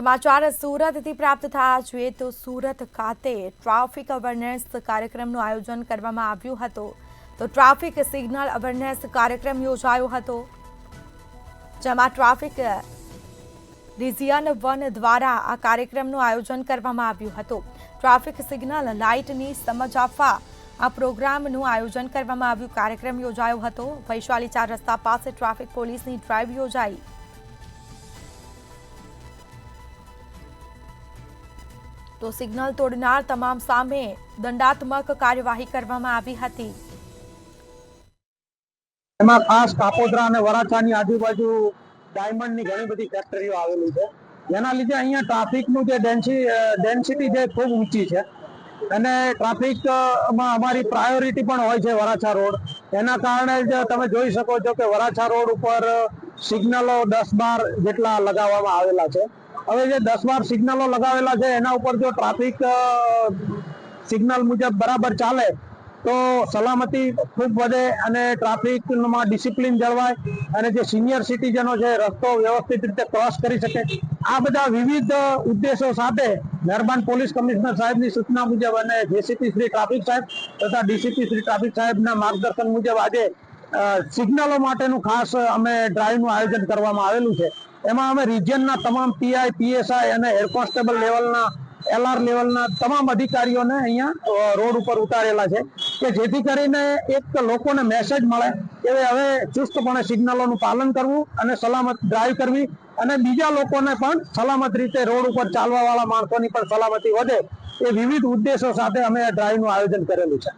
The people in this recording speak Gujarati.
સમાચાર સુરતથી પ્રાપ્ત થયા છે તો સુરત ખાતે ટ્રાફિક અવેરનેસ કાર્યક્રમનું આયોજન કરવામાં આવ્યું હતું તો ટ્રાફિક સિગ્નલ અવેરનેસ કાર્યક્રમ યોજાયો હતો જેમાં ટ્રાફિક રિજિયન 1 દ્વારા આ કાર્યક્રમનું આયોજન કરવામાં આવ્યું હતું ટ્રાફિક સિગ્નલ લાઇટની સમજ આપવા આ પ્રોગ્રામનું આયોજન કરવામાં આવ્યું કાર્યક્રમ યોજાયો હતો વૈશાલી 4 રસ્તા પાસે ટ્રાફિક પોલીસની ડ્રાઈવ યોજાઈ તો સિગ્નલ તોડનાર તમામ સામે દંડાત્મક કાર્યવાહી કરવામાં આવી હતી એમાં ખાસ કાપોદ્રા અને વરાછાની આજુબાજુ ડાયમંડની ઘણી બધી ફેક્ટરીઓ આવેલી છે જેના લીધે અહીંયા ટ્રાફિકનું જે ડેન્સિટી છે ખૂબ ઊંચી છે અને ટ્રાફિકમાં અમારી પ્રાયોરિટી પણ હોય છે વરાછા રોડ એના કારણે જ તમે જોઈ શકો છો કે વરાછા રોડ ઉપર સિગ્નલો 10-12 જેટલા લગાવવામાં આવેલા છે હવે જે 10-12 સિગ્નલો લગાવેલા છે એના ઉપર જો ટ્રાફિક સિગ્નલ મુજબ બરાબર ચાલે તો સલામતી ખૂબ વધે અને ટ્રાફિકમાં ડિસિપ્લિન જળવાય અને જે સિનિયર સિટીઝનો છે રસ્તો વ્યવસ્થિત રીતે ક્રોસ કરી શકે આ બધા વિવિધ ઉદ્દેશો સાથે મહેરબાન પોલીસ કમિશનર સાહેબની સૂચના મુજબ અને જેસીપી શ્રી ટ્રાફિક સાહેબ તથા ડીસીપી શ્રી ટ્રાફિક સાહેબના માર્ગદર્શન મુજબ આજે સિગ્નલો માટેનું ખાસ અમે ડ્રાઈવનું આયોજન કરવામાં આવેલું છે એમાં અમે રિજિયનના તમામ પીઆઈ પીએસઆઈ અને હેડ કોન્સ્ટેબલ લેવલના એલઆર લેવલના તમામ અધિકારીઓને અહીંયા રોડ ઉપર ઉતારેલા છે કે જેથી કરીને એક લોકોને મેસેજ મળે કે હવે ચુસ્તપણે સિગ્નલોનું પાલન કરવું અને સલામત ડ્રાઈવ કરવી અને બીજા લોકોને પણ સલામત રીતે રોડ ઉપર ચાલવા વાળા માણસોની પણ સલામતી વધે એ વિવિધ ઉદ્દેશો સાથે અમે ડ્રાઈવનું આયોજન કરેલું છે।